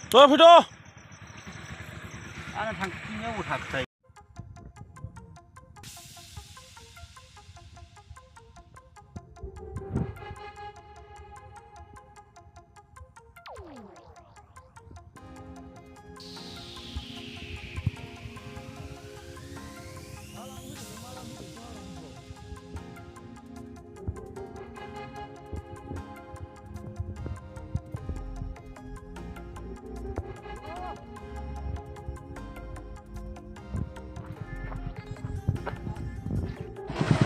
저 보자. 나는 당기냐고 닭다.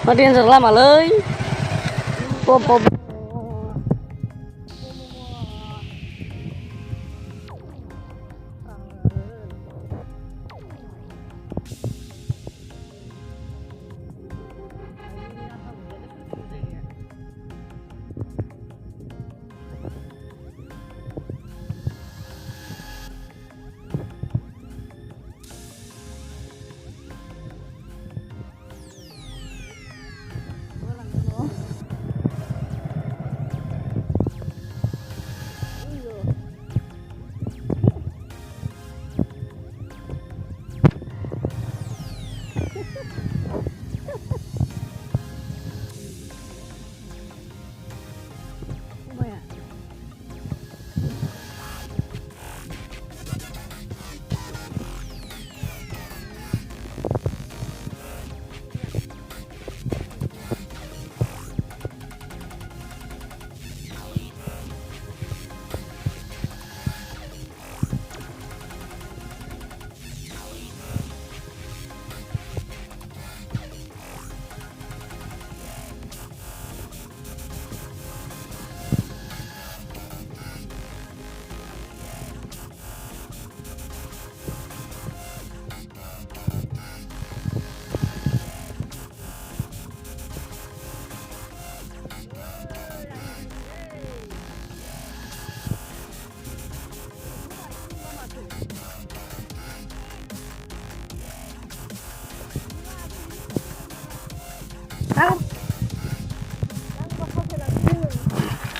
Mà điên được làm ở lời bom bom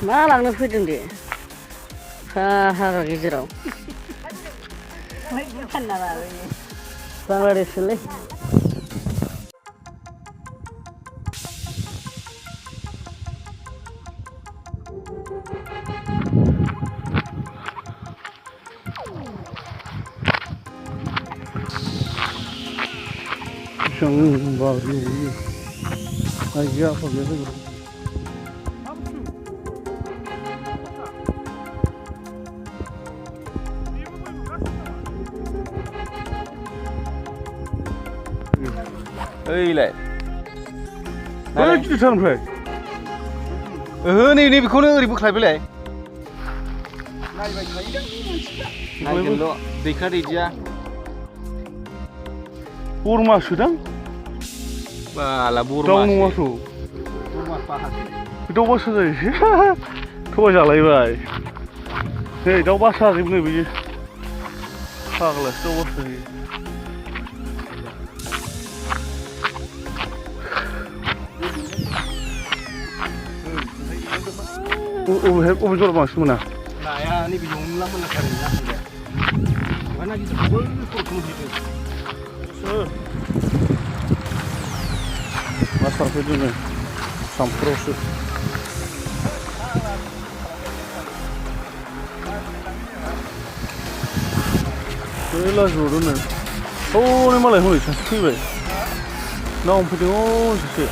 마 랑는 fü든데 하하가 기지라고 방글라데시래 좀 봐, 여기. 아, 이게 아파, 왜 그래? Ơi lại. 왜 이렇게 사는 거야? Này bị khôn ơi, bị khai với lại. Này cái đó, देखा दीजिए. 보르마 수당? Là burma. 다운 와서. 또 봤어, 이제. 도와줘, 라이바이. 네, 또 봤어, 이번에 왜? 하글라, 또 봤어. 오, 저러 봐, 시문아. Nah, ini bingung lah mana caranya sudah. Mana gitu, boleh kurang gitu. 마스터 해주네. 3%씩. Là rồi đó nè. Ô, này mà lại hồi sản xuất vậy. Nó không phải tiếng ô, sản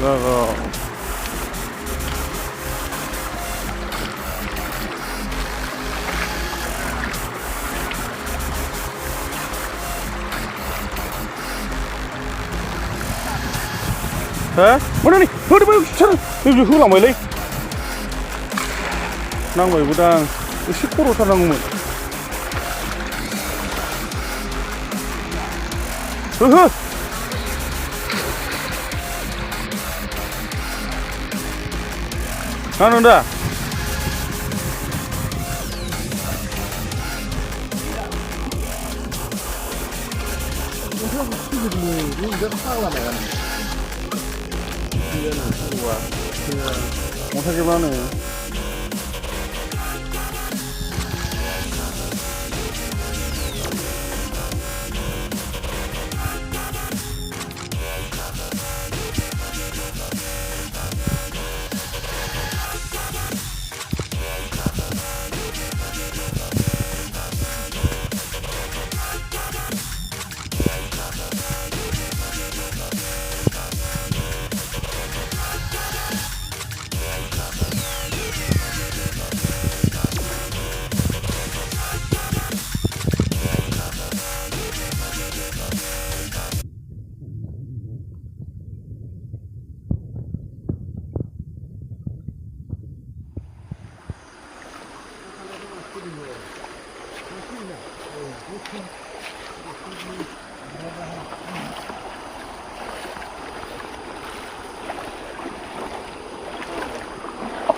나가. hả? Bữa đây đi, thôi đi bây giờ đi hướng lòng mày đi. Năng mày 보다 10% 사는 거면. 으흐. नांदों दा montajोबनानै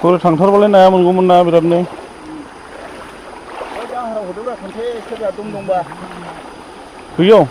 그래 장타러발래 나야 물고문 나 비랍네 장하라고 하더라 컨테 세가 동동바 그요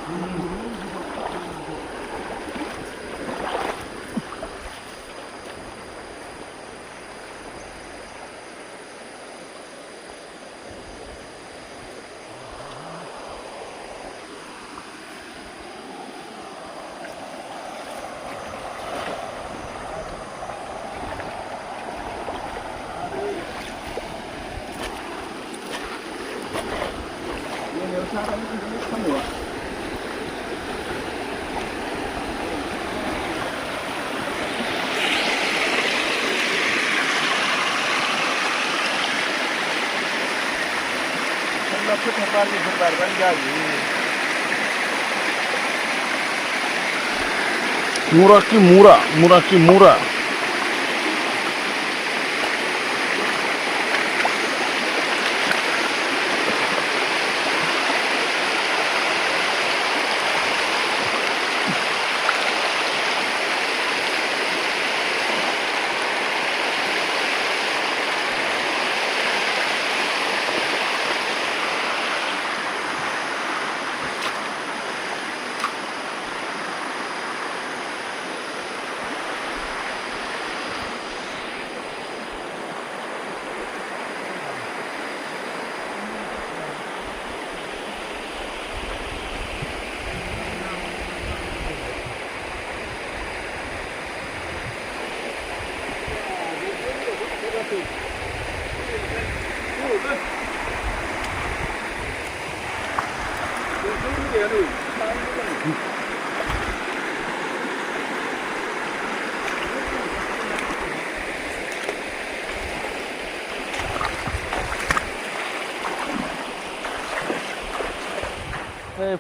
무라끼 무라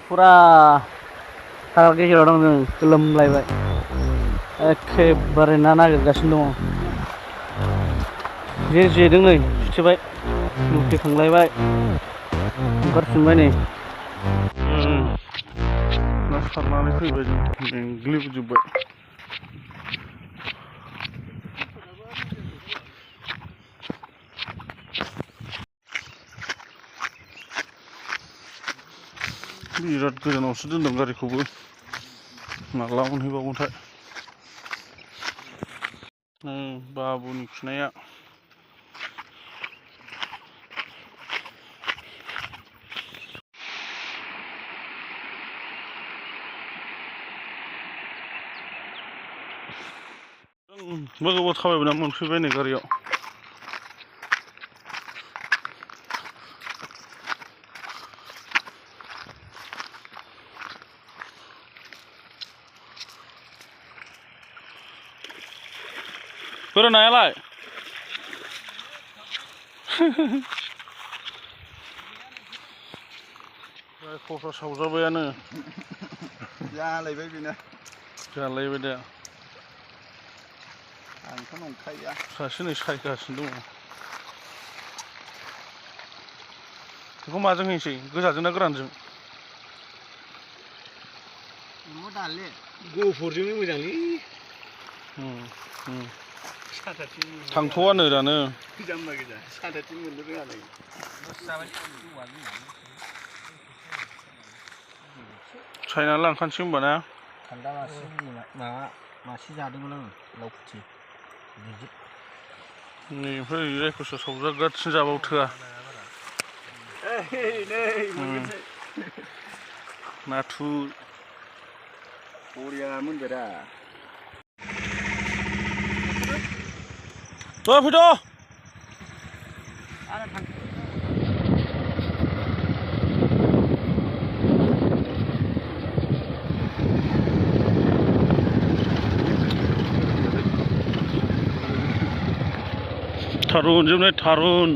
फुरा हाग्रा गेजेराव दं जों गोलोमलायबाय एखेबारे ना नागिरगासिनो दङ जेदों नै सुथेबाय मुथेखांलायबाय ओंखारफिनबाय नै ना सारनानै फैबाय जों मेंग्लिबोजोब्बाय बिराद गोजानावसो दोनदों गारिखौबो माला मोनहैबावगोनथाय बाबुनि खिनाया गोबाव थाबायबोना मोनफैबाय नै गारियाव बोरो नायालाय खफ्रा सावजाबायानो जालायबाय बेना जालायबाय दा आंथ' नंखाया सासे नै सायगासिनो दङ बेखौ माजों हैनोसै गोजाजों ना गोरानजों दाले गुफुरजोंनो मोजांलै थांथ'वानो दानो जाम्बा गोजा साथाथिं मोननो रोङा नै सायना लांखानोसै होमबा ना खान्दा मासे माबा मासे जादोंमोन आङो लावफुथि गिदिर नै ओमफ्राय जायखौसो सौजागासिनो जाबाव थोआ नाथुर बरिया मोनबायरा फैद' थारुन जोबनाय थारुन